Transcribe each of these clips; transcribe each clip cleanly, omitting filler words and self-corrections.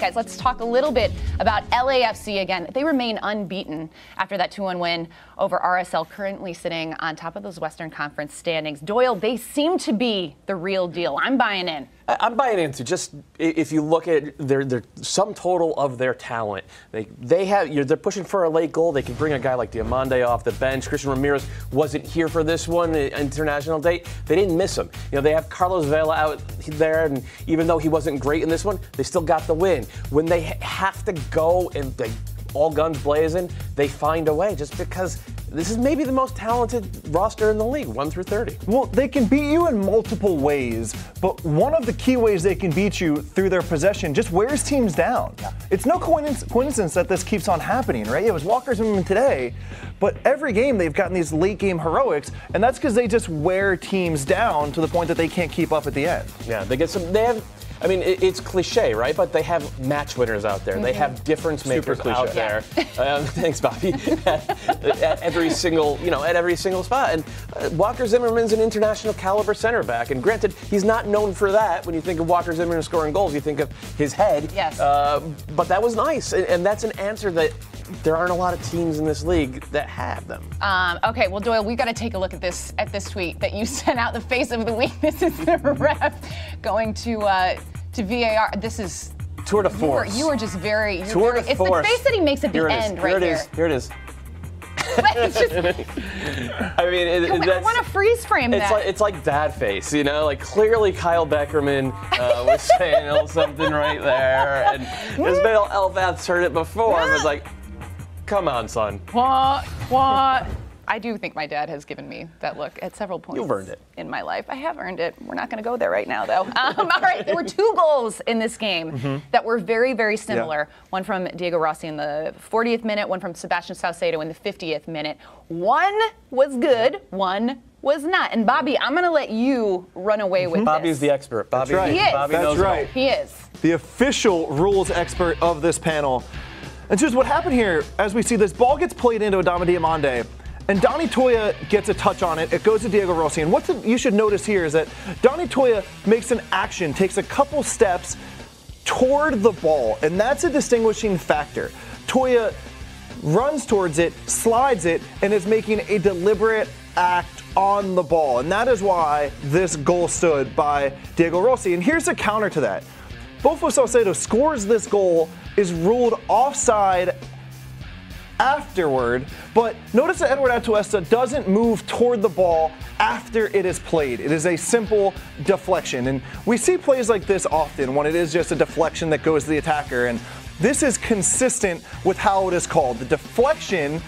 Guys, let's talk a little bit about LAFC again. They remain unbeaten after that 2-1 win over RSL, currently sitting on top of those Western Conference standings. Doyle, they seem to be the real deal. I'm buying in. I'm buying into just if you look at their sum total of their talent, they're pushing for a late goal. They can bring a guy like Diamande off the bench. Christian Ramirez wasn't here for this one, international date. They didn't miss him. They have Carlos Vela out there, and even though he wasn't great in this one, they still got the win. When they have to go and all guns blazing, they find a way just because this is maybe the most talented roster in the league, 1 through 30. Well, they can beat you in multiple ways, but one of the key ways they can beat you through their possession just wears teams down. Yeah. It's no coincidence that this keeps on happening, right? It was Walker Zimmerman today, but every game they've gotten these late game heroics, and that's because they just wear teams down to the point that they can't keep up at the end. Yeah, it's cliche, right? But they have match winners out there. Mm-hmm. They have difference makers out there. Thanks, Bobby. at every single spot. And Walker Zimmerman's an international caliber center back. And granted, he's not known for that. When you think of Walker Zimmerman scoring goals, you think of his head. Yes. But that was nice, and that's an answer that there aren't a lot of teams in this league that have them. Okay, well, Doyle, we've got to take a look at this tweet that you sent out. The face of the week. This is the ref going to VAR. This is tour de force. You are just very. It's the face that he makes at the end right here. Here it is. It's just, I want to freeze frame that. It's like dad face, Like clearly Kyle Beckerman was saying a little something right there, and Ismail Elfath's heard it before, and was like, "Come on, son." What? I do think my dad has given me that look at several points. You've earned it. In my life. I have earned it. We're not going to go there right now, though. All right, there were 2 goals in this game that were very, very similar. Yeah. One from Diego Rossi in the 40th minute, one from Sebastian Saucedo in the 50th minute. One was good, one was not. And Bobby, I'm going to let you run away with Bobby's this. the expert. That's right. He is. Bobby That's knows right. He is. The official rules expert of this panel. And just what happened here, as we see this ball gets played into Adama Diamande, and Donny Toya gets a touch on it. It goes to Diego Rossi. And what you should notice here is that Donny Toya makes an action, takes a couple steps toward the ball, and that's a distinguishing factor. Toya runs towards it, slides it, and is making a deliberate act on the ball. And that is why this goal stood by Diego Rossi. And here's a counter to that. Bofo Saucedo scores this goal, is ruled offside afterward, but notice that Edward Atuesta doesn't move toward the ball after it is played. It is a simple deflection, and we see plays like this often when it is just a deflection that goes to the attacker, and this is consistent with how it is called. The deflection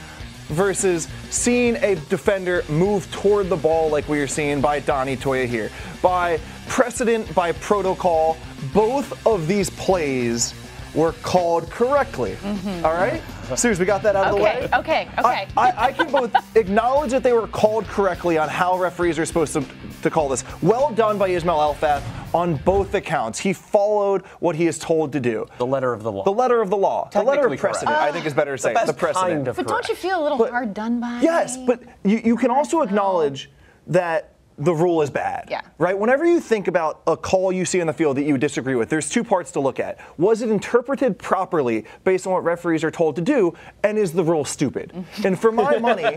versus seeing a defender move toward the ball like we are seeing by Donny Toya here. By precedent, by protocol, both of these plays were called correctly. All right? Suze, we got that out of the way? Okay. I can both acknowledge that they were called correctly on how referees are supposed to call this. Well done by Ismail Elfath on both accounts. He followed what he is told to do. The letter of the law. The letter of the law. The letter of precedent, I think is better to say. The precedent. Kind of but don't you feel a little hard done by? Yes, but you can also acknowledge that the rule is bad. Yeah. Right? Whenever you think about a call you see on the field that you disagree with, there's 2 parts to look at. Was it interpreted properly based on what referees are told to do, and is the rule stupid? And for my money,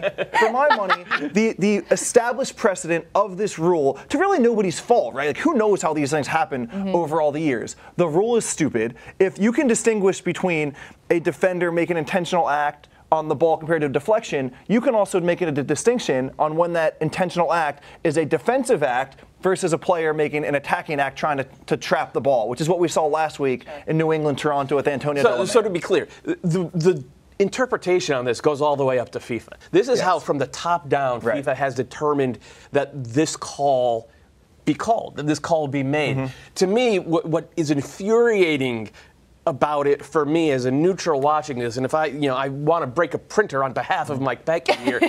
the established precedent of this rule, to really nobody's fault, right? Like, who knows how these things happen over all the years? The rule is stupid. If you can distinguish between a defender making an intentional act on the ball compared to a deflection, you can also make it a distinction on when that intentional act is a defensive act versus a player making an attacking act trying to trap the ball, which is what we saw last week in New England, Toronto with Antonio Delamere. So to be clear, the interpretation on this goes all the way up to FIFA. This is how, from the top down, FIFA has determined that this call be called, that this call be made. To me, what is infuriating about it for me as a neutral watching this, and if I want to break a printer on behalf of Mike Beckett here,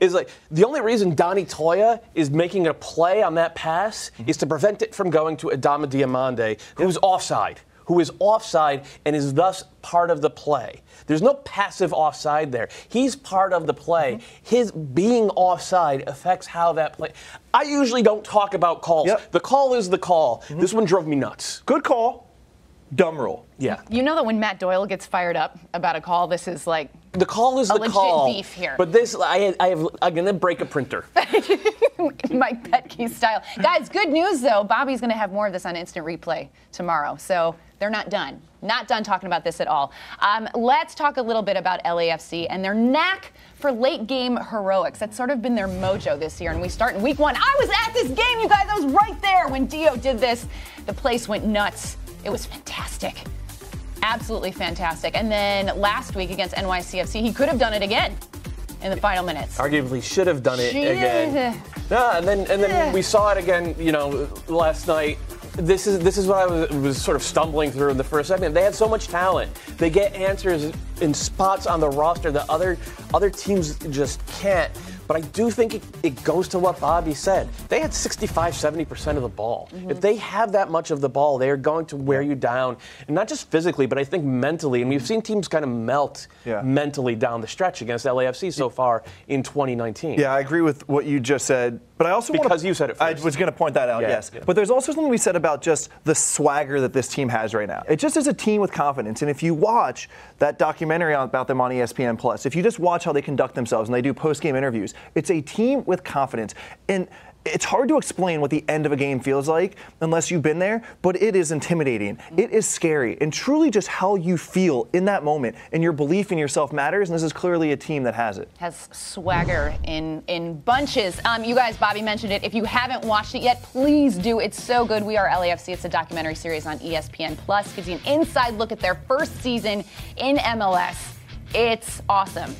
is like the only reason Donny Toya is making a play on that pass is to prevent it from going to Adama Diamande, who's offside and is thus part of the play. There's no passive offside there. He's part of the play. His being offside affects how that play. I usually don't talk about calls. The call is the call. This one drove me nuts. Good call. Dumb rule. Yeah. You know that when Matt Doyle gets fired up about a call, this is like the call is the legit call. beef here. But this, I'm gonna break a printer. Mike Petke style. Guys, good news though. Bobby's going to have more of this on instant replay tomorrow. So they're not done. Not done talking about this at all. Let's talk a little bit about LAFC and their knack for late game heroics. That's sort of been their mojo this year. And we start in week 1. I was at this game, you guys. I was right there when Dio did this. The place went nuts. It was fantastic. Absolutely fantastic. And then last week against NYCFC, he could have done it again in the final minutes. Arguably should have done it again. And then we saw it again, last night. This is what I was sort of stumbling through in the first segment. They had so much talent. They get answers in spots on the roster that other teams just can't. But I do think it goes to what Bobby said. They had 65-70% of the ball. Mm-hmm. If they have that much of the ball, they are going to wear you down, and not just physically, but I think mentally. And we've seen teams kind of melt mentally down the stretch against LAFC so far in 2019. Yeah, I agree with what you just said. But I also you said it first. I was going to point that out, yes. Yeah. But there's also something we said about just the swagger that this team has right now. It just is a team with confidence. And if you watch that documentary about them on ESPN+, if you just watch how they conduct themselves and they do post-game interviews, it's a team with confidence. And it's hard to explain what the end of a game feels like unless you've been there, but it is intimidating. It is scary. And truly just how you feel in that moment and your belief in yourself matters. And this is clearly a team that has it. Has swagger in bunches. You guys, Bobby mentioned it. If you haven't watched it yet, please do. It's so good. We Are LAFC. It's a documentary series on ESPN+. Gives you an inside look at their first season in MLS. It's awesome.